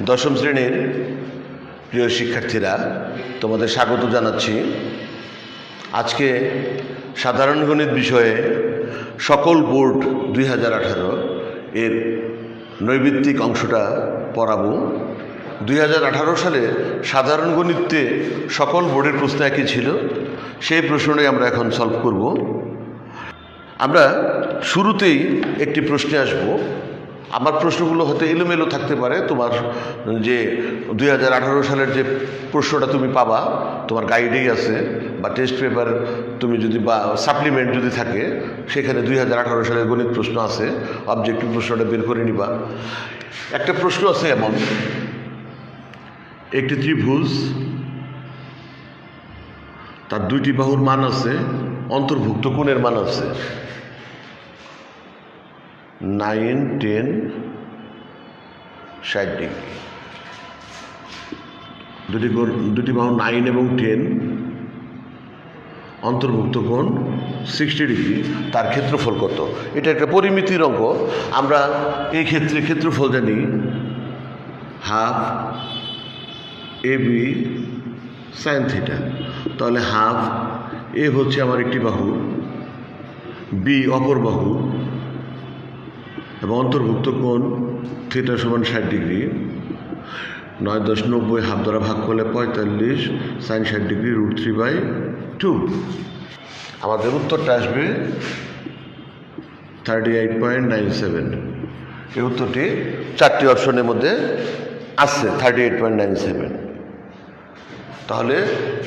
দশম শ্রেণীর প্রিয় শিক্ষার্থীরা, তোমাদের স্বাগত জানাচ্ছি। আজকে সাধারণ গণিত বিষয়ে সকল বোর্ড 2018 এর নৈবিত্তিক অংশটা পড়াবো। 2018 সালে সাধারণ গণিতে সকল বোর্ডের প্রশ্ন একই ছিল, সেই প্রশ্নটাই আমরা এখন সলভ করব। আমরা শুরুতেই একটি প্রশ্নে আসব। আমার প্রশ্নগুলো হয়তো এলোমেলো থাকতে পারে। তোমার যে 2018 সালের যে প্রশ্নটা তুমি পাবা তোমার গাইডেই আছে, বা টেস্ট পেপার তুমি যদি বা সাপ্লিমেন্ট যদি থাকে সেখানে 2018 সালের গণিত প্রশ্ন আছে, অবজেক্টিভ প্রশ্নটা বের করে নিবা। একটা প্রশ্ন আছে এমন, একটি ত্রিভুজ, তার দুইটি বাহুর মান আছে, অন্তর্ভুক্ত কোণের মান আছে 9, 10, 60 ডিগ্রি। দুটি বাহু 9 এবং 10, অন্তর্ভুক্ত কোণ 60 ডিগ্রি। তার ক্ষেত্রফল কত? এটা একটা পরিমিতির অঙ্ক। আমরা এই ক্ষেত্রে ক্ষেত্রফল জানি হাফ AB sin থিটা। তাহলে হাফ এ হচ্ছে আমার একটি বাহু, বি অপর বাহু, এবং অন্তর্ভুক্ত কোণ থিটা সমান 60 ডিগ্রি। 9, 10, 90 হাফ দ্বারা ভাগ করলে 45 sin 60 ডিগ্রি √3/2। আমাদের উত্তরটা আসবে 38.97। এই উত্তরটি চারটি অপশনের মধ্যে আছে 38.97। তাহলে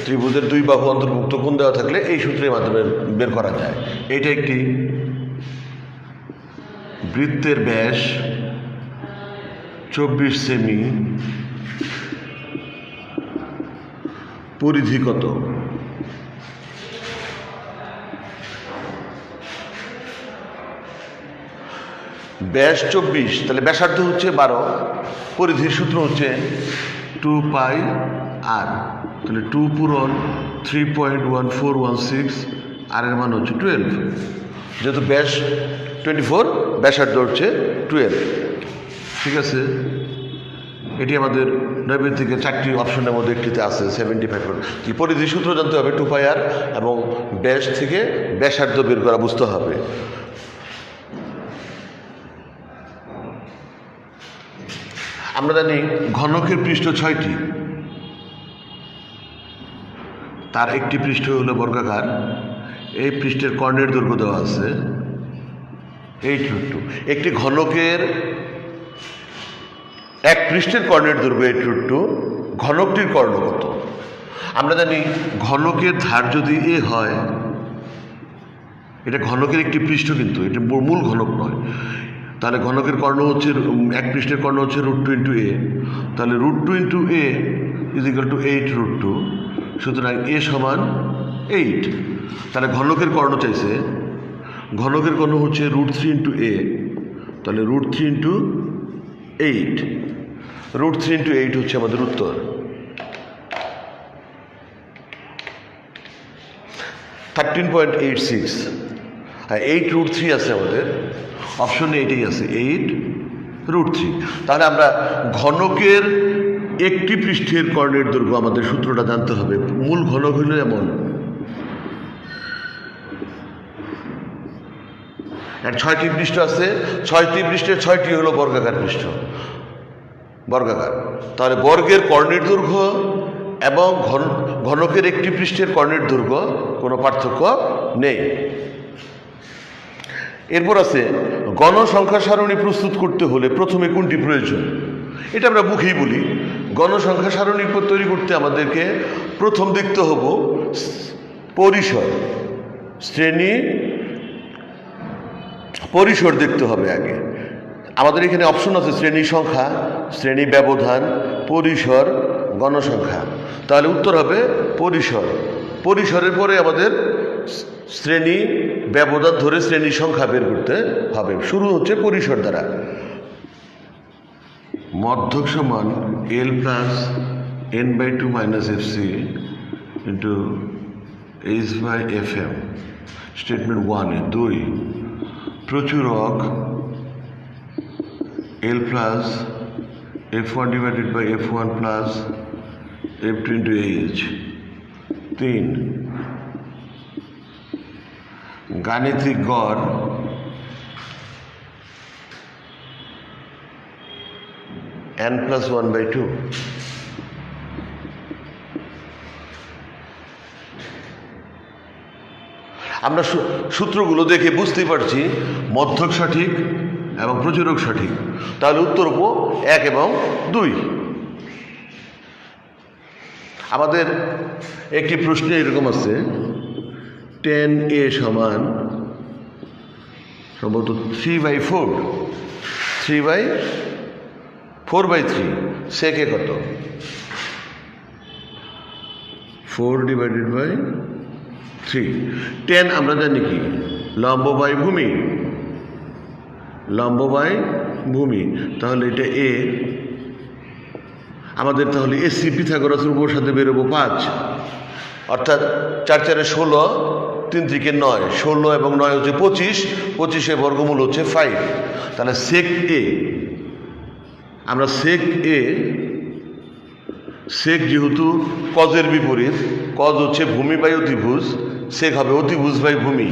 ত্রিভুজের দুই বাহু অন্তর্ভুক্ত কোণ দেওয়া থাকলে এই সূত্রের মাধ্যমে বের করা যায়। এইটা একটি বৃত্তের ব্যাস 24 সেমি, পরিধি কত? ব্যাস 24, তাহলে ব্যাসার্ধ হচ্ছে 12, পরিধির সূত্র হচ্ছে 2πr। তাহলে 2 পূরণ 3.1416, আর এর মান হচ্ছে 12। যেহেতু ব্যাস 24, ব্যাসার্ধ হচ্ছে 12। ঠিক আছে, এটি আমাদের নৈবিত্তিকের চারটি অপশনের মধ্যে একটিতে আছে 75। কি পরিধি সূত্র জানতে হবে 2πr, এবং ব্যাস থেকে ব্যাসার্ধ বের করা বুঝতে হবে। আমরা জানি ঘনকের পৃষ্ঠ 6টি, তার একটি পৃষ্ঠ হলো বর্গাকার। এই পৃষ্ঠের কর্ণের দৈর্ঘ্য দেওয়া আছে 8√2। একটি ঘনকের এক পৃষ্ঠের কর্ণের দৈর্ঘ্য 8√2। ঘনকটির কর্ণ কত? আমরা জানি ঘনকের ধার যদি এ হয়, এটা ঘনকের একটি পৃষ্ঠ, কিন্তু এটা মূল ঘনক নয়। তাহলে ঘনকের কর্ণ হচ্ছে, এক পৃষ্ঠের কর্ণ হচ্ছে √2 × a। তাহলে √2 × a = 8√2। সুতরাং a সমান 8। তাহলে ঘনকের কর্ণ চাইছে, ঘনকের কর্ণ হচ্ছে √3 × a। তাহলে √3 × 8, √3 × 8 হচ্ছে আমাদের উত্তর। (13.86) 8√3 আছে আমাদের অপশনে, এটাই আছে 8√3। তাহলে আমরা ঘনকের একটি পৃষ্ঠের কর্ণের দৈর্ঘ্য, আমাদের সূত্রটা জানতে হবে। মূল ঘনক হইল এমন, এর 6টি পৃষ্ঠ আছে, 6টি পৃষ্ঠের 6টি হলো বর্গাকার পৃষ্ঠ, বর্গাকার। তাহলে বর্গের কর্ণের দৈর্ঘ্য এবং ঘনকের একটি পৃষ্ঠের কর্ণের দৈর্ঘ্য কোনো পার্থক্য নেই। এরপর আছে গণসংখ্যা সারণী প্রস্তুত করতে হলে প্রথমে কোনটি প্রয়োজন? এটা আমরা মুখেই বলি। গণসংখ্যা সারণী তৈরি করতে আমাদেরকে প্রথম দেখতে হবে পরিসর, শ্রেণী পরিসর দেখতে হবে আগে। আমাদের এখানে অপশন আছে শ্রেণী সংখ্যা, শ্রেণী ব্যবধান, পরিসর, গণসংখ্যা। তাহলে উত্তর হবে পরিসর। পরিসরের পরে আমাদের শ্রেণী ব্যবধান ধরে শ্রেণী সংখ্যা বের করতে হবে। শুরু হচ্ছে পরিসর দ্বারা। মধ্যক সমান L + n/2 - fc × h/fm। Statement 1 এ 2, প্রচুরক L + f1 divided by f1 plus f2 into h। 3 গাণিতিক গড় n প্লাস 1/2। আমরা সূত্রগুলো দেখে বুঝতেই পারছি মধ্যক সঠিক এবং প্রচুরক সঠিক, তাহলে উত্তর হবো 1 এবং 2। আমাদের একটি প্রশ্নে এরকম আছে, 10a সমান সম্ভবত 3/4, 3/4/3, সেকে কত? 4 ডিভাইডেড বাই 3। 10 আমরা জানি কি, লম্ব বাই ভূমি, লম্ব বাই ভূমি, তাহলে এটা এ। আমাদের তাহলে এসি পিথাগোরাসের উপর সাথে বেরোবো 5, অর্থাৎ 4 4 16, 3 3 9, 16 এবং 9 হচ্ছে 25, 25 বর্গমূল হচ্ছে 5। তাহলে সেক এ, আমরা সেক এ, সেক যেহেতু কজের বিপরীত, কজ হচ্ছে ভূমি বাই অতিভুজ, সেক হবে অতিভুজ বাই ভূমি,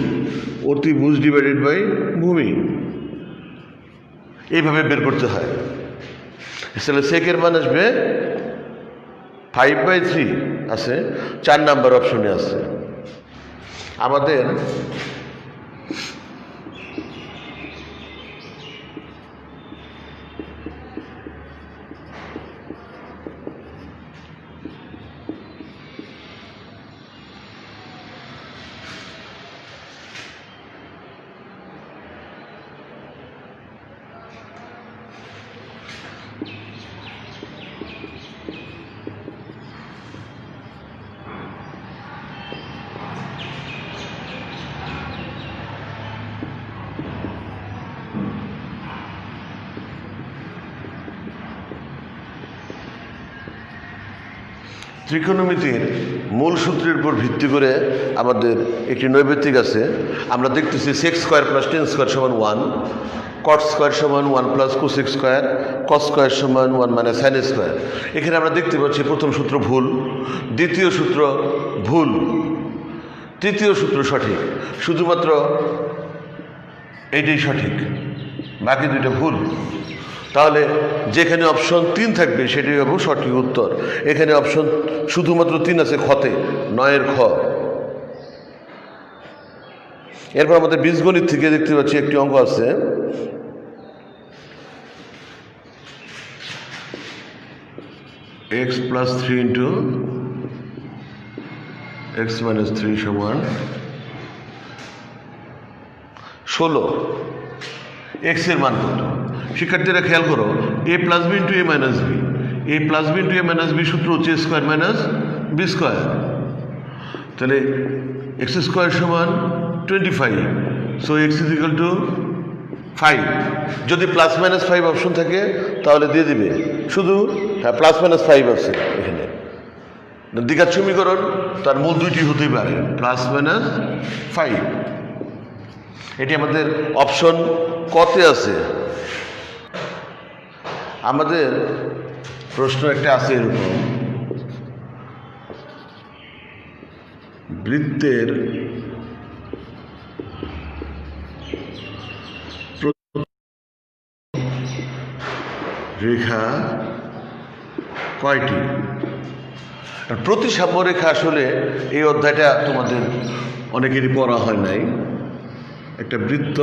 অতিভুজ ডিভাইডেড বাই ভূমি, এইভাবে বের করতে হয়। তাহলে সেকের মান আসবে 5/3 আছে, 4 নাম্বার অপশনে আছে। আমাদের ত্রিকোণমিতির মূল সূত্রের উপর ভিত্তি করে আমাদের একটি নৈবেত্তিক আছে। আমরা দেখতেছি sex square plus tan square সমান 1, কট স্কোয়ার সমান 1 plus cosec square, cos square সমান 1 মাইনাস সাইন স্কোয়ার। এখানে আমরা দেখতে পাচ্ছি প্রথম সূত্র ভুল, দ্বিতীয় সূত্র ভুল, তৃতীয় সূত্র সঠিক, শুধুমাত্র এইটাই সঠিক, বাকি দুইটা ভুল। তাহলে যেখানে অপশন 3 থাকবে সেটাই হবে সঠিক উত্তর। এখানে অপশন শুধুমাত্র 3 আছে খতে, 9 খ। এরপর আমাদের বীজগণিত থেকে দেখতে পাচ্ছি একটি অঙ্ক আছে, x plus 3 into x minus 3 সমান 16। x এর মান কত? শিক্ষার্থীরা খেয়াল করো, a plus B into A minus B, A plus B into A minus B সূত্র হচ্ছে স্কোয়ার মাইনাস বি স্কোয়ার। তাহলে এক্স স্কোয়ার সমান 25, so x is equal to 5। যদি প্লাস মাইনাস 5 অপশন থাকে তাহলে দিয়ে দিবে, শুধু হ্যাঁ প্লাস মাইনাস 5 আছে এখানে। দ্বিঘাত সমীকরণ তার মূল দুইটি হতেই পারে, প্লাস মাইনাস 5। এটি আমাদের অপশন কতে আছে। আমাদের প্রশ্ন একটা আছে এরকম, বৃত্তের রেখা কয়টি? প্রতিসাম্য রেখা আসলে এই অধ্যায়টা তোমাদের অনেকেরই পড়া হয় নাই। একটা বৃত্ত,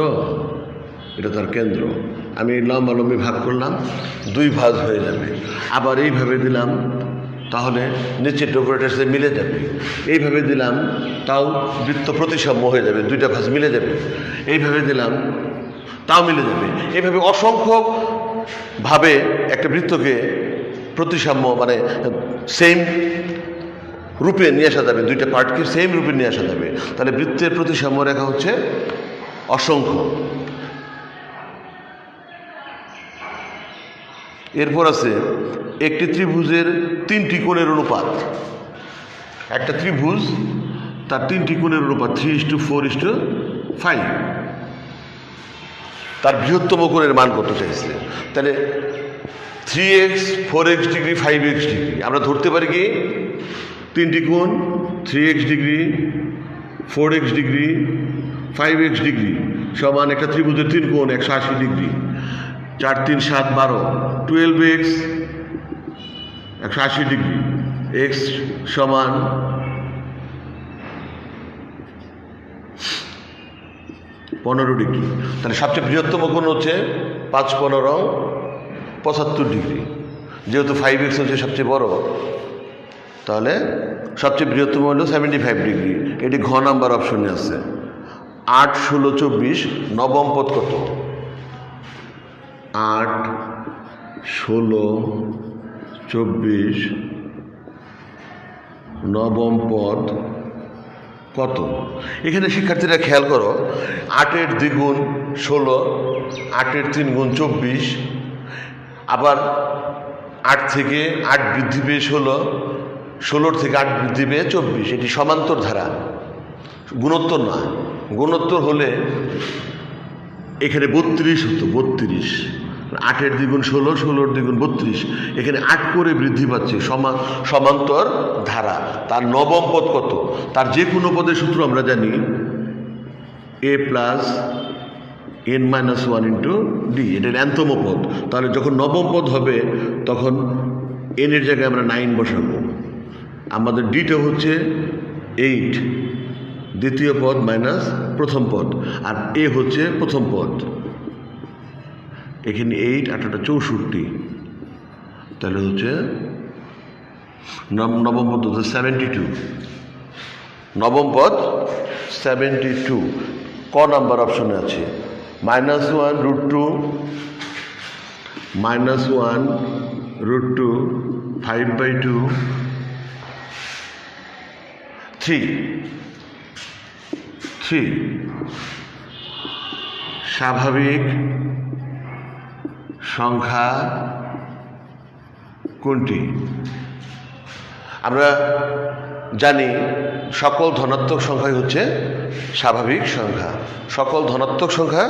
এটা তার কেন্দ্র, আমি লম্বালম্বি ভাগ করলাম, 2 ভাঁজ হয়ে যাবে। আবার এইভাবে দিলাম, তাহলে নিচের ডোপরেটার সাথে মিলে যাবে। এইভাবে দিলাম, তাও বৃত্ত প্রতিসাম্য হয়ে যাবে, 2টা ভাঁজ মিলে যাবে। এইভাবে দিলাম, তাও মিলে যাবে। এইভাবে অসংখ্যভাবে একটা বৃত্তকে প্রতিসাম্য মানে সেম রূপে নিয়ে আসা যাবে, 2টা পার্টকে সেম রূপে নিয়ে আসা যাবে। তাহলে বৃত্তের প্রতিসাম্য রেখা হচ্ছে অসংখ্য। এরপর আছে একটি ত্রিভুজের 3টি কোণের অনুপাত। একটা ত্রিভুজ তার 3টি কোণের অনুপাত 3:4:5। তার বৃহত্তম কোণের মান কত চাইছে? তাহলে 3x 4x degree 5x degree আমরা ধরতে পারি কি তিনটি কোণ 3x degree 4x degree 5x degree সমান একটা ত্রিভুজের তিন কোণ 180 ডিগ্রি 4 3 7 12 12x 180 ডিগ্রি x সমান 15 ডিগ্রি। তাহলে সবচেয়ে বৃহত্তম কোণ হচ্ছে 5 15 75 ডিগ্রি। যেহেতু 5x হচ্ছে সবচেয়ে বড়, তাহলে সবচেয়ে বৃহত্তম হলো 75 ডিগ্রি। এটি ঘ নাম্বার অপশনে আছে। 8 16 24 নবম পদ কত? 8 16 24 নবম পদ কত? এখানে শিক্ষার্থীরা খেয়াল করো, 8-এর দ্বিগুণ 16, 8-এর 3 গুণ 24, আবার 8 থেকে 8 বৃদ্ধি পেয়ে 16, 16 থেকে 8 বৃদ্ধি পেয়ে 24। এটি সমান্তর ধারা, গুণোত্তর নয়। গুণোত্তর হলে এখানে 32 হতো, 32। 8-এর দ্বিগুণ 16, 16-এর দ্বিগুণ 32। এখানে 8 করে বৃদ্ধি পাচ্ছে, সমান্তর ধারা। তার নবম পদ কত? তার যে কোনো পদের সূত্র আমরা জানি a plus n minus 1 into D. এটা ন্যূনতম পদ। তাহলে যখন নবম পদ হবে তখন n এর জায়গায় আমরা 9 বসাবো। আমাদের ডিটা হচ্ছে 8 দ্বিতীয় পদ মাইনাস প্রথম পদ, আর এ হচ্ছে প্রথম পদ। এখানে 8 8টা 64, তাহলে হচ্ছে নবম পদ হচ্ছে 72। নবম পদ 72 ক নাম্বার অপশনে আছে। -1 √2 -1 √2 5/2 3 স্বাভাবিক সংখ্যা কোনটি? আমরা জানি সকল ধনাত্মক সংখ্যাই হচ্ছে স্বাভাবিক সংখ্যা। সকল ধনাত্মক সংখ্যা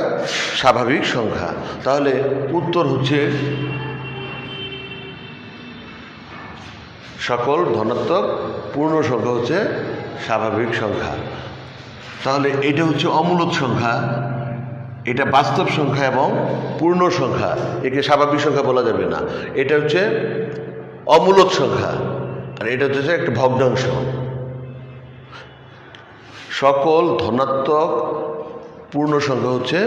স্বাভাবিক সংখ্যা। তাহলে উত্তর হচ্ছে সকল ধনাত্মক পূর্ণ সংখ্যা হচ্ছে স্বাভাবিক সংখ্যা। তাহলে এটা হচ্ছে অমূলদ সংখ্যা, এটা বাস্তব সংখ্যা এবং পূর্ণ সংখ্যা। একে স্বাভাবিক সংখ্যা বলা যাবে না। এটা হচ্ছে অমূলদ সংখ্যা, আর এটা হচ্ছে একটা ভগ্নাংশ। সকল ধনাত্মক পূর্ণ সংখ্যা হচ্ছে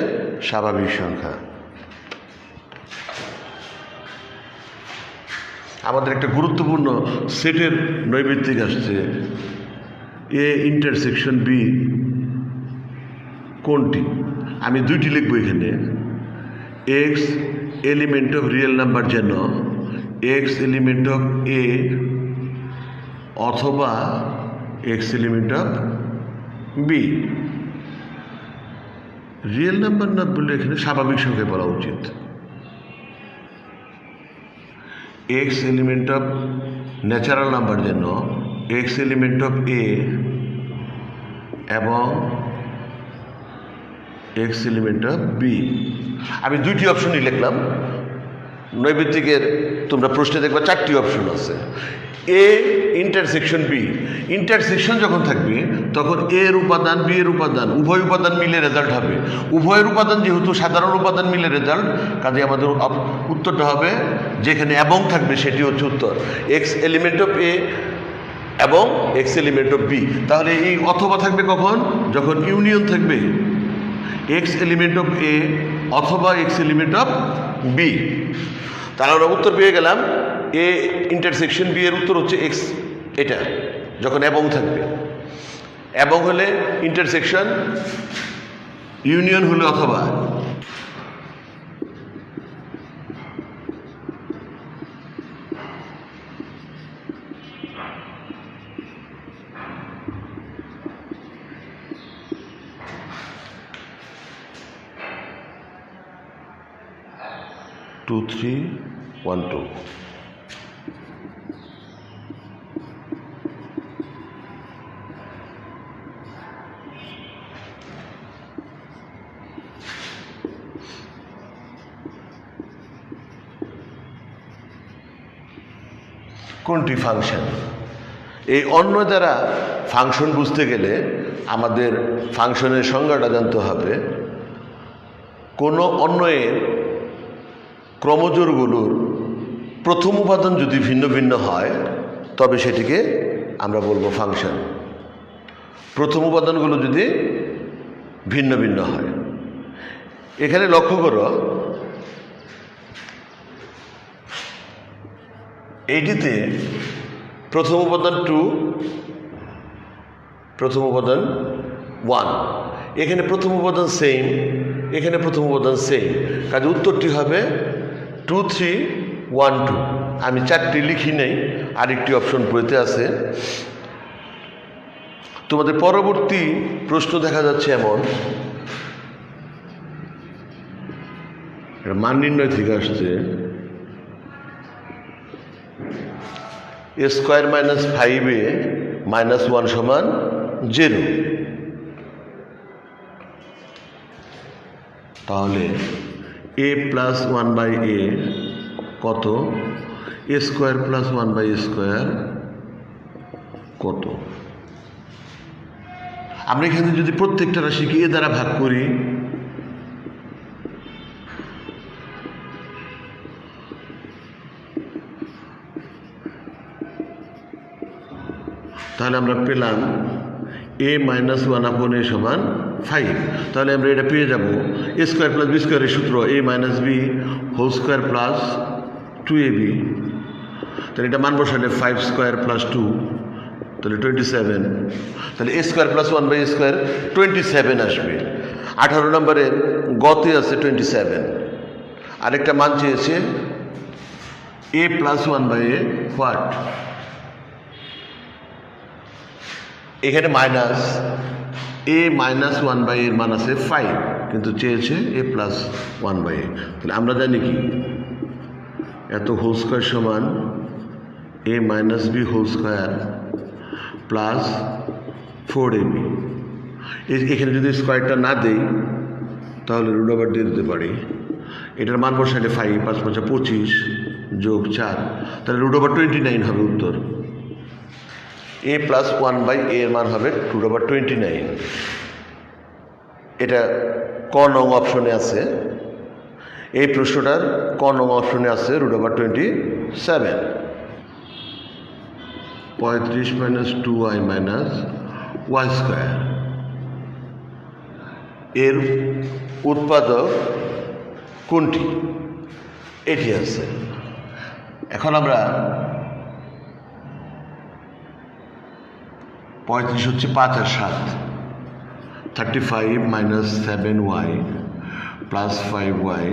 স্বাভাবিক সংখ্যা। আমাদের একটা গুরুত্বপূর্ণ সেটের নৈবেদ্যিক আসছে। এ ইন্টারসেকশন বি কোনটি? আমি দুইটি লিখব এখানে। X element of real number যেন এক্স এলিমেন্ট অফ এ অথবা x element of B. Real number না বললে এখানে স্বাভাবিক সংখ্যায় বলা উচিত। X element of natural number যেন এক্স এলিমেন্ট অফ এ এবং এক্স এলিমেন্ট অফ বি। আমি দুইটি অপশনই লিখলাম। নৈবেদ্যিকের তোমরা প্রশ্নে দেখবা 4টি অপশন আছে। A intersection B. ইন্টারসেকশন যখন থাকবে তখন এ এর উপাদান বি এর উপাদান উভয় উপাদান মিলে রেজাল্ট হবে। উভয়ের উপাদান যেহেতু সাধারণ উপাদান মিলে রেজাল্ট, কাজে আমাদের উত্তরটা হবে যেখানে এবং থাকবে সেটি হচ্ছে উত্তর। এক্স এলিমেন্ট অফ এ এবং এক্স এলিমেন্ট অফ বি। তাহলে এই অথবা থাকবে কখন? যখন ইউনিয়ন থাকবে এক্স এলিমেন্ট অফ এ অথবা এক্স এলিমেন্ট অফ বি। তাহলে আমরা উত্তর পেয়ে গেলাম এ ইন্টারসেকশন বি এর উত্তর হচ্ছে এক্স। এটা যখন এবং থাকবে, এবং হলে ইন্টারসেকশন, ইউনিয়ন হলে অথবা। টু 3 1 2। কোনটি ফাংশন। এই অন্য দ্বারা ফাংশন বুঝতে গেলে আমাদের ফাংশনের সংজ্ঞাটা জানতে হবে। কোনো অন্যয়ের ক্রমজোড়গুলোর প্রথম উপাদান যদি ভিন্ন ভিন্ন হয় তবে সেটিকে আমরা বলবো ফাংশন। প্রথম উপাদানগুলো যদি ভিন্ন ভিন্ন হয়। এখানে লক্ষ্য করো, এইটিতে প্রথম উপাদান 2, প্রথম উপাদান 1, এখানে প্রথম উপাদান সেম, এখানে প্রথম উপাদান সেম, কাজে উত্তরটি হবে 2 3 1 2। আমি 4টি লিখি নেই, আরেকটি অপশন বইতে আছে। তোমাদের পরবর্তী প্রশ্ন দেখা যাচ্ছে এমন, মান নির্ণয় থেকে আসছে, a square minus 5a minus 1 সমান 0। তাহলে a প্লাস 1/a কত, a square plus 1/a square কত। আমরা এখানে যদি প্রত্যেকটা রাশিকে এ দ্বারা ভাগ করি, তাহলে আমরা পেলাম a মাইনাস 1/a সমান 5। তাহলে আমরা এটা পেয়ে যাব a স্কোয়ার প্লাস বি স্কোয়ারের সূত্র a minus B whole square plus 2ab। তাহলে এটা মান বসালে 5 স্কোয়ার প্লাস 2, তাহলে 27। তাহলে a square plus 1/a square 27 আসবে। 18 নম্বরের গতে আছে 27। আরেকটা মান চেয়েছে a প্লাস 1/a হোয়াট, এখানে মাইনাস a মাইনাস 1/a এর মান আছে 5, কিন্তু চেয়েছে a প্লাস 1/a। তাহলে আমরা জানি কি, এত হোল স্কোয়ার সমান a minus B whole square plus 4ab। এখানে যদি স্কোয়ারটা না দেই তাহলে রুট ওভার দিয়ে দিতে পারি। এটার মান বসালে 5 5 5 25 যোগ 4, তাহলে রুট ওভার 29 হবে উত্তর। a প্লাস 1/a এর মান হবে রুট ওভার 29। এটা ক নং অপশনে আছে, এই প্রশ্নটার ক নং অপশনে আছে root over 27। 35 minus 2y minus y square এর উৎপাদক কোনটি, এটি আছে। এখন আমরা 35 হচ্ছে 5 আর 7, 35 minus 7y plus 5y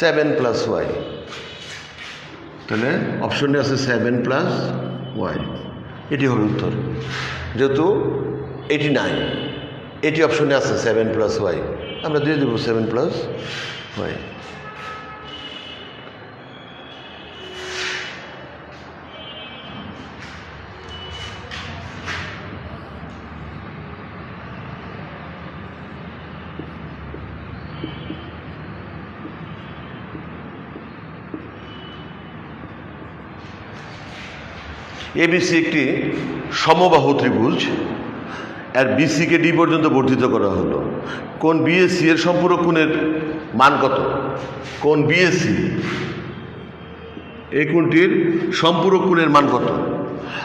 seven plus y. তাহলে অপশনে আছে 7 প্লাস ওয়াই, এটি হবে উত্তর। যেহেতু 89, এটি অপশনে আছে 7 প্লাস ওয়াই, আমরা দিয়ে দেবো 7 প্লাস ওয়াই। এবিসি একটি সমবাহু ত্রিভুজ, আর বিসিকে ডি পর্যন্ত বর্ধিত করা হলো। কোন বিএসি এর সম্পূরক কোণের মান কত, কোন বিএসি এই কোণটির সম্পূরক কোণের মান কত।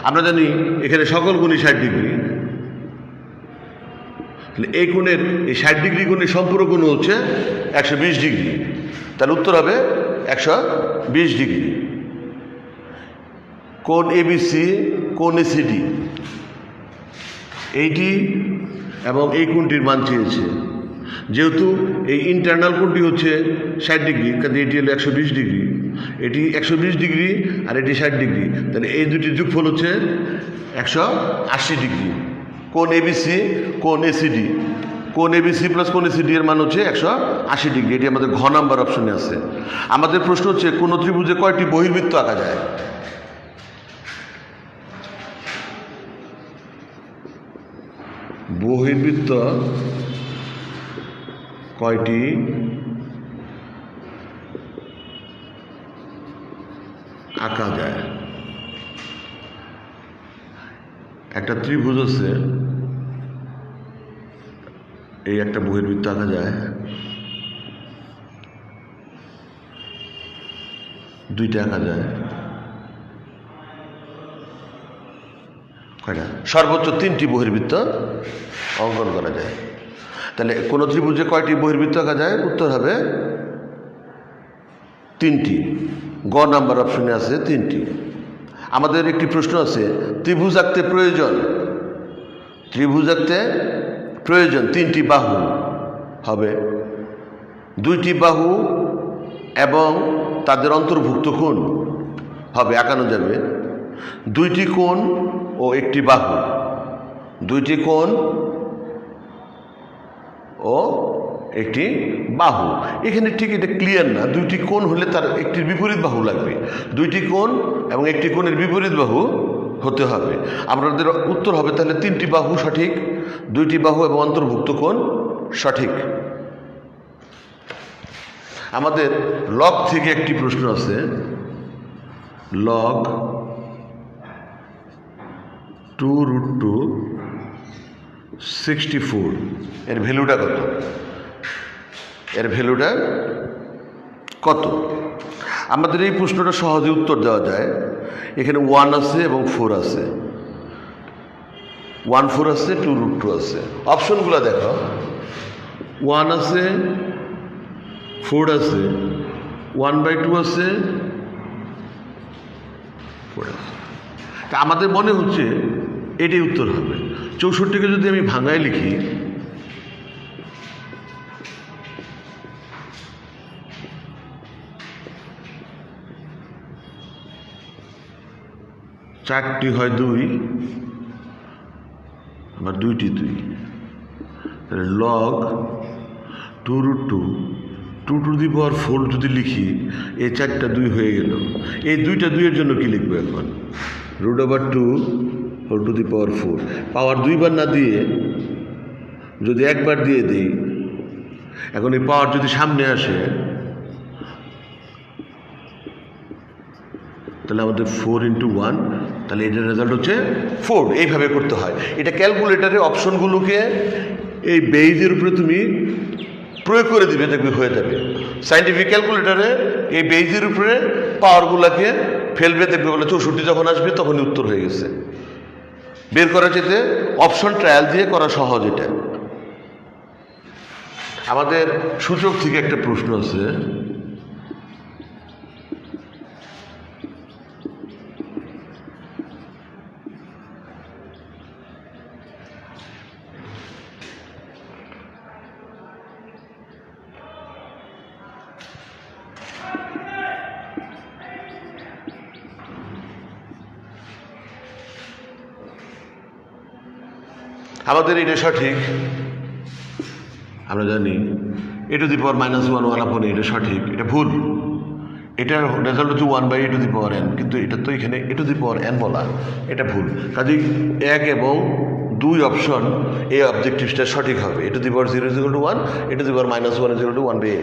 আমরা জানি এখানে সকল কোণই 60 ডিগ্রি, এই কোণের এই 60 ডিগ্রি কোণের সম্পূরক কোণ হচ্ছে 120 ডিগ্রি, তার উত্তর হবে 120 ডিগ্রি। কোণ এবিসি, কোণ এসিডি, এইটি এবং এই কোণটির মান চেয়েছে। যেহেতু এই ইন্টারনাল কোণটি হচ্ছে 60 ডিগ্রি, কাজে এটি হলো 120 ডিগ্রি, এটি 120 ডিগ্রি আর এটি 60 ডিগ্রি, তাহলে এই দুটির যোগফল হচ্ছে 180 ডিগ্রি। কোণ এবিসি, কোণ এসিডি কোণ এবিসি প্লাস কোণ এসিডি এর মান হচ্ছে 180 ডিগ্রি। এটি আমাদের ঘ নাম্বার অপশনে আছে। আমাদের প্রশ্ন হচ্ছে কোন ত্রিভুজে কয়টি বহির্বৃত্ত আঁকা যায়? বহির্বৃত্ত কয়টি আঁকা যায়? একটা ত্রিভুজ আছে, এই একটা বহির্বৃত্ত আঁকা যায়, দুইটা আঁকা যায়, কয়টা? সর্বোচ্চ 3টি বহির্বৃত্ত অঙ্কন করা যায়। তাহলে কোন ত্রিভুজে কয়টি বহির্বৃত্ত আঁকা যায়? উত্তর হবে 3টি। গ নাম্বার অপশনে আছে 3টি। আমাদের একটি প্রশ্ন আছে, ত্রিভুজ আঁকতে প্রয়োজন, ত্রিভুজ আঁকতে প্রয়োজন 3টি বাহু হবে, 2টি বাহু এবং তাদের অন্তর্ভুক্ত কোণ হবে, আঁকানো যাবে। 2টি কোণ ও 1টি বাহু, 2টি কোণ ও 1টি বাহু। এখানে ঠিক এটা ক্লিয়ার না, 2টি কোণ হলে তার একটির বিপরীত বাহু লাগবে, 2টি কোণ এবং 1টি কোণের বিপরীত বাহু হতে হবে। আমাদের উত্তর হবে তাহলে 3টি বাহু সঠিক, 2টি বাহু এবং অন্তর্ভুক্ত কোণ সঠিক। আমাদের লগ থেকে একটি প্রশ্ন আছে, লগ 2√2 64 এর ভ্যালুটা কত? এর ভ্যালুটা কত? আমাদের এই প্রশ্নটা সহজে উত্তর দেওয়া যায়। এখানে 1 আছে এবং 4 আছে, 1 4 আছে, 2√2 আছে। অপশনগুলো দেখো, 1 আছে, 4 আছে, 1/2 আছে, 4 আছে। তা আমাদের মনে হচ্ছে এটাই উত্তর হবে। 64কে যদি আমি ভাঙায় লিখি, চারটি হয় 2, আবার 2টি 2, তাহলে লগ 2√2 2⁴ যদি লিখি, এই 4টা 2 হয়ে গেল। এই 2টা 2 এর জন্য কি লিখবো এখন? √2 পাওয়ার 2বার না দিয়ে যদি একবার দিয়ে দিই, এখন এই পাওয়ার যদি সামনে আসে তাহলে আমাদের 4 × 1, তাহলে এটার রেজাল্ট হচ্ছে 4। এইভাবে করতে হয়। এটা ক্যালকুলেটারে অপশনগুলোকে এই বেইজের উপরে তুমি প্রয়োগ করে দিবে, দেখবে হয়ে যাবে। সাইন্টিফিক ক্যালকুলেটারে এই বেইজের উপরে পাওয়ারগুলোকে ফেলবে, দেখবে বলে 64 যখন আসবে তখনই উত্তর হয়ে গেছে। বের করার চাইতে অপশন ট্রায়াল দিয়ে করা সহজ। এটা আমাদের সূচক থেকে একটা প্রশ্ন আছে, আমাদের এটা সঠিক, আমরা জানি a⁻⁻1 1/n, এটা সঠিক, এটা ভুল। এটার রেজাল্ট হচ্ছে 1/a⁴n, কিন্তু এটা তো এখানে a⁴n বলা, এটা ভুল। কাজেই 1 এবং 2 অপশন এই অবজেক্টিভসটা সঠিক হবে। a⁻0 = 1, a⁻−1 = 1/a।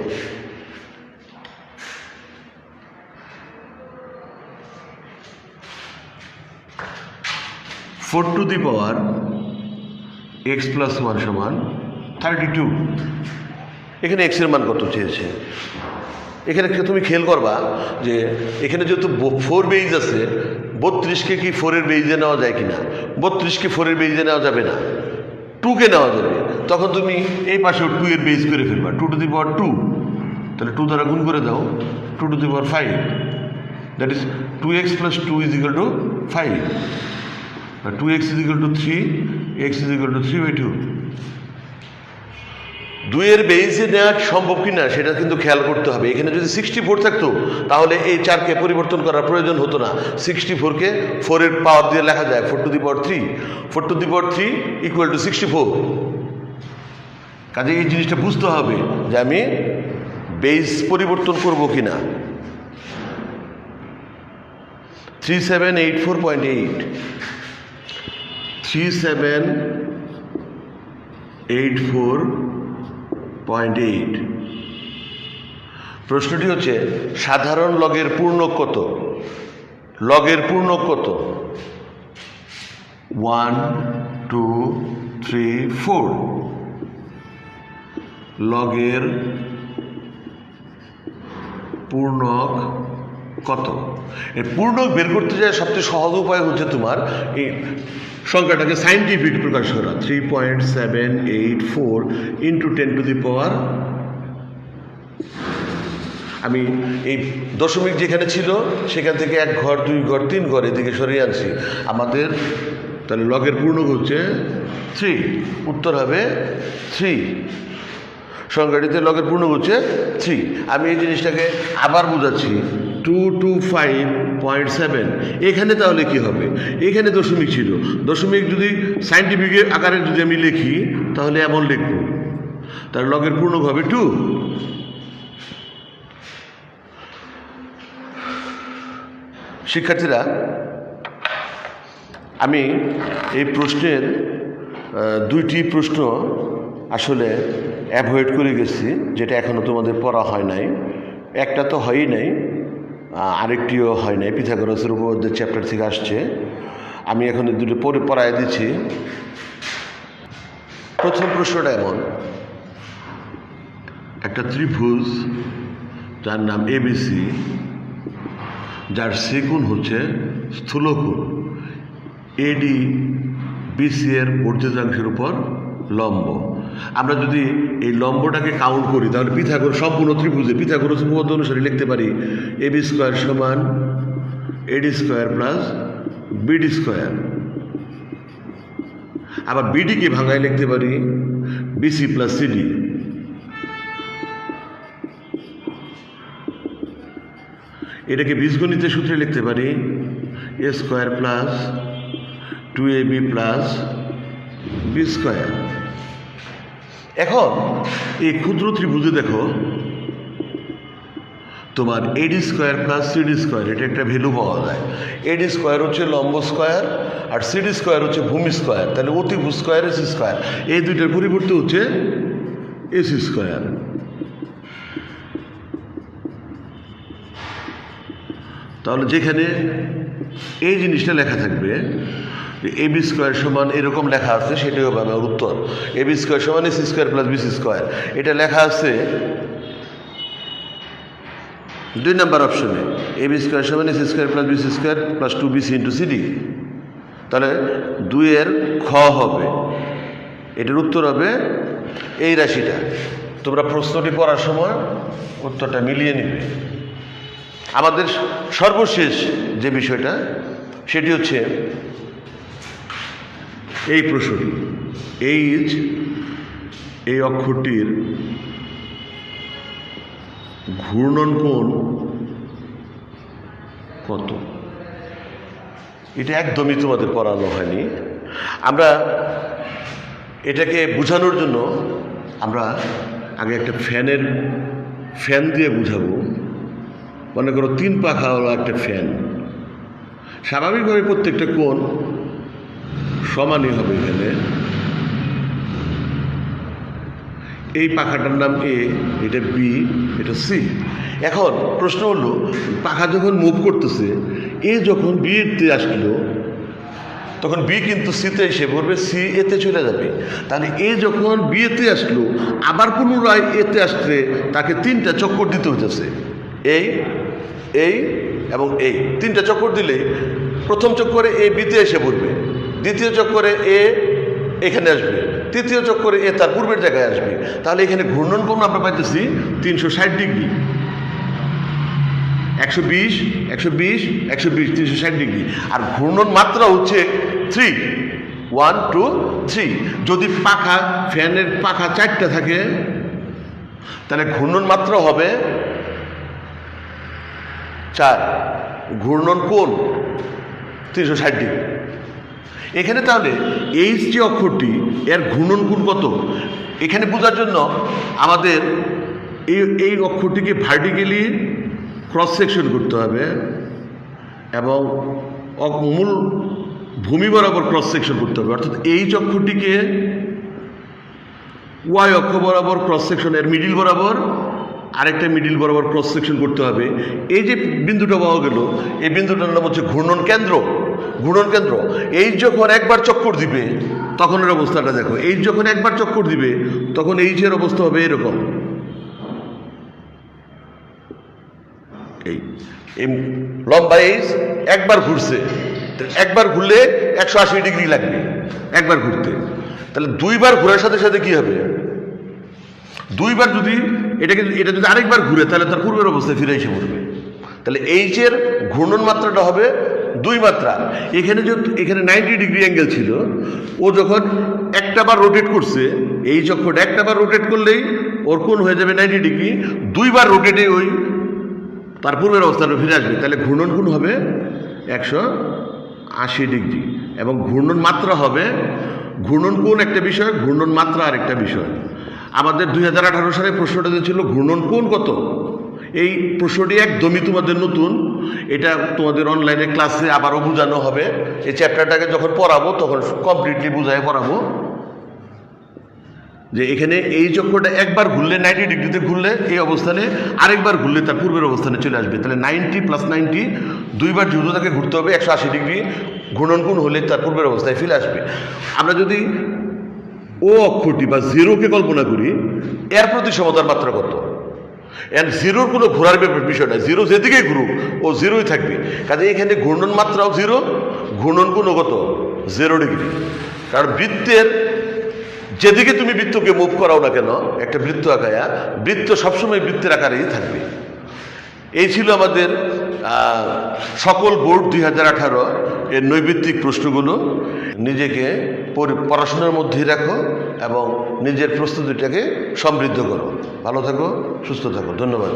x + 1 = 32। এখানে x এর মান কত চেয়েছে? এখানে তুমি খেয়াল করবা যে এখানে যেহেতু 4 বেইজ আছে, 32কে কি 4 এর বেইজে নেওয়া যায় কিনা? 32কে 4 এর বেইজে নেওয়া যাবে না, 2কে নেওয়া যাবে। তখন তুমি এই পাশেও 2 এর বেইজ করে ফেলবা, 2⁻2, তাহলে 2 দ্বারা গুণ করে দাও, 2⁵। That is 2x + 2 = 5, 2x = 3, x = 3/2। 2 এর বেইজে নেওয়া সম্ভব কিনা সেটা কিন্তু খেয়াল করতে হবে। এখানে যদি 64 থাকতো তাহলে এই 4কে পরিবর্তন করার প্রয়োজন হতো না। 64কে 4 এর পাওয়ার দিয়ে লেখা যায় 4⁵। 4⁵ = 64। কাজে এই জিনিসটা বুঝতে হবে যে আমি বেস পরিবর্তন করব কিনা। 3784.8 3784.8 প্রশ্নটি হচ্ছে সাধারণ লগের পূর্ণক কত? লগের পূর্ণক কত? 1 2 3 4। লগের পূর্ণক কত? এই পূর্ণক বের করতে যায় সবচেয়ে সহজ উপায় হচ্ছে তোমার এই সংখ্যাটাকে সাইন্টিফিক প্রকাশ করা। 3.784 ইন্টু 10⁻। আমি এই দশমিক যেখানে ছিল সেখান থেকে 1 ঘর 2 ঘর 3 ঘর এদিকে সরিয়ে আনছি। আমাদের তাহলে লগের পূর্ণক হচ্ছে 3। উত্তর হবে 3। সংখ্যাটিতে লগের পূর্ণক হচ্ছে 3। আমি এই জিনিসটাকে আবার বোঝাচ্ছি। 225.7 এখানে তাহলে কি হবে? এখানে দশমিক ছিল, দশমিক যদি সাইন্টিফিক আকারে যদি আমি লিখি তাহলে এমন লিখব, তাহলে লগের পূর্ণক হবে 2। শিক্ষার্থীরা, আমি এই প্রশ্নের 2টি প্রশ্ন আসলে অ্যাভয়েড করে গেছি, যেটা এখনও তোমাদের পড়া হয় নাই। একটা তো হয়ই নাই, আরেকটিও হয় নাই, পিথাগোরাসের উপপাদ্যের চ্যাপ্টার থেকে আসছে। আমি এখন এই দুটো পড়ায় দিচ্ছি। প্রথম প্রশ্নটা এমন, একটা ত্রিভুজ যার নাম এবিসি, যার সেকোণ হচ্ছে স্থূলকোণ এডি বিসি এর বর্ধিতাংশের উপর লম্ব। আমরা যদি এই লম্বটাকে কাউন্ট করি তাহলে পিথাগোরাস সম্পূর্ণ ত্রিভুজে পিথাগোরাস উপপাদ্য অনুসারে লিখতে পারি এবি স্কোয়ার সমান এডি স্কোয়ার প্লাস বিডি স্কোয়ার। আবার বিডিকে ভাঙায় লিখতে পারি বিসি প্লাস সিডি। এটাকে বীজগণিতের সূত্রে লিখতে পারি a square plus 2ab plus b square. এখন এই ক্ষুদ্র ত্রিভুজে দেখো তোমার AD square plus CD square, এটা একটা ভ্যালু পাওয়া যায়। এডি স্কোয়ার হচ্ছে লম্ব স্কোয়ার আর সিডি স্কোয়ার হচ্ছে ভূমি স্কোয়ার, তাহলে অতিভুজ স্কোয়ার এসি স্কোয়ার, এই দুইটার পরিবর্তে হচ্ছে এসি স্কোয়ার। তাহলে যেখানে এই জিনিসটা লেখা থাকবে এবি স্কোয়ার সমান এরকম লেখা আছে, সেটাই হবে আমার উত্তর। এবি স্কোয়ার সমান AC square plus BC square, এটা লেখা আছে 2 নম্বর অপশনে। এবি স্কোয়ার সমান AC square plus BC square plus 2bc into CD. তাহলে 2 এর খ হবে, এটার উত্তর হবে এই রাশিটা। তোমরা প্রশ্নটি পড়ার সময় উত্তরটা মিলিয়ে নিবে। আমাদের সর্বশেষ যে বিষয়টা সেটি হচ্ছে এই প্রশ্নটি, এই অক্ষরটির ঘূর্ণন কোণ কত? এটা একদমই তোমাদের পড়ানো হয়নি। আমরা এটাকে বোঝানোর জন্য আমরা আগে একটা ফ্যান দিয়ে বুঝাবো। মনে করো 3 পাখা হলো একটা ফ্যান, স্বাভাবিকভাবে প্রত্যেকটা কোণ সমানই হবে। এখানে এই পাখাটার নাম এ, এটা বি, এটা সি। এখন প্রশ্ন হলো পাখা যখন মুভ করতেছে, এ যখন বি এতে আসলো তখন বি কিন্তু সিতে এসে পড়বে, সি এতে চলে যাবে। তাহলে এ যখন বি এতে আসলো আবার পুনরায় এতে আসতে তাকে 3টা চক্কর দিতে হতেছে। এই এবং এই 3টা চক্কর দিলে প্রথম চক্করে এ বিতে এসে পড়বে, দ্বিতীয় চক্করে এ এখানে আসবে, তৃতীয় চক্করে এ তার পূর্বের জায়গায় আসবে। তাহলে এখানে ঘূর্ণন কোণ আমরা পাইতেছি 360 ডিগ্রি, 120 120 120 360 ডিগ্রি। আর ঘূর্ণন মাত্রা হচ্ছে 3, 1 2 3। যদি ফ্যানের পাখা 4টা থাকে তাহলে ঘূর্ণন মাত্রা হবে 4, ঘূর্ণন কোণ 360 ডিগ্রি। এখানে তাহলে এইচ যে অক্ষরটি এর ঘূর্ণনকোণ কত এখানে বোঝার জন্য আমাদের এই অক্ষরটিকে ভার্টিক্যালি ক্রস সেকশন করতে হবে এবং মূল ভূমি বরাবর ক্রস সেকশন করতে হবে, অর্থাৎ এইচ অক্ষরটিকে ওয়াই অক্ষ বরাবর ক্রস সেকশন, এর মিডিল বরাবর আরেকটা মিডিল বরাবর ক্রস সেকশন করতে হবে। এই যে বিন্দুটা পাওয়া গেল, এই বিন্দুটার নাম হচ্ছে ঘূর্ণন কেন্দ্র। ঘূর্ণন কেন্দ্র এই যখন একবার চক্কর দিবে তখন এর অবস্থাটা দেখো, এই যখন একবার চক্কর দিবে তখন এইচ এর অবস্থা হবে এরকম। এই লম্বা এইচ একবার ঘুরছে, একবার ঘুরলে 180 ডিগ্রি লাগবে একবার ঘুরতে। তাহলে দুইবার ঘোরার সাথে সাথে কি হবে, দুইবার যদি এটা যদি আরেকবার ঘুরে তাহলে তার পূর্বের অবস্থায় ফিরে এসে পড়বে। তাহলে এইচ এর ঘূর্ণন মাত্রাটা হবে 2 মাত্রা। এখানে এখানে 90 ডিগ্রি অ্যাঙ্গেল ছিল, ও যখন একটা বার রোটেট করছে, এই যখন একটা বার রোটেট করলেই ওর কোণ হয়ে যাবে 90 ডিগ্রি, 2 বার রোটেটে ওই তার পূর্বের অবস্থাটা ফিরে আসবে। তাহলে ঘূর্ণন কোণ হবে 180 ডিগ্রি এবং ঘূর্ণন মাত্রা হবে, ঘূর্ণন কোণ একটা বিষয়, ঘূর্ণন মাত্রা আরেকটা বিষয়। আমাদের 2018 সালে প্রশ্নটা ছিল ঘূর্ণন কোণ কত। এই প্রশ্নটি একদমই তোমাদের নতুন, এটা তোমাদের অনলাইনে ক্লাসে আবারও বোঝানো হবে। এই চ্যাপ্টারটাকে যখন পড়াবো তখন কমপ্লিটলি বুঝায় পড়াবো যে এখানে এই চক্রটা একবার ঘুরলে 90 ডিগ্রিতে ঘুরলে এই অবস্থানে, আরেকবার ঘুরলে তার পূর্বের অবস্থানে চলে আসবে। তাহলে 90 + 90 দুইবার যেহেতু তাকে ঘুরতে হবে 180 ডিগ্রি ঘূর্ণন কোণ হলে তার পূর্বের অবস্থায় ফিরে আসবে। আমরা যদি ও অক্ষরটি বা জিরোকে কল্পনা করি, এর প্রতি সমতার মাত্রা কত, এর জিরোর কোনো ঘোরার বিষয় না, জিরো যেদিকেই ঘুরুক ও জিরোই থাকবে। কাজে এখানে ঘূর্ণন মাত্রাও জিরো, ঘূর্ণন কোণও কত 0 ডিগ্রি। কারণ বৃত্তের যেদিকে তুমি বৃত্তকে মুভ করাও না কেন, একটা বৃত্ত আঁকায়া বৃত্ত সবসময় বৃত্তের আকারেই থাকবে। এই ছিল আমাদের সকল বোর্ড 2018 এর নৈবিত্তিক প্রশ্নগুলো। নিজেকে পড়াশোনার মধ্যেই রাখো এবং নিজের প্রস্তুতিটাকে সমৃদ্ধ করো। ভালো থাকো, সুস্থ থাকো। ধন্যবাদ।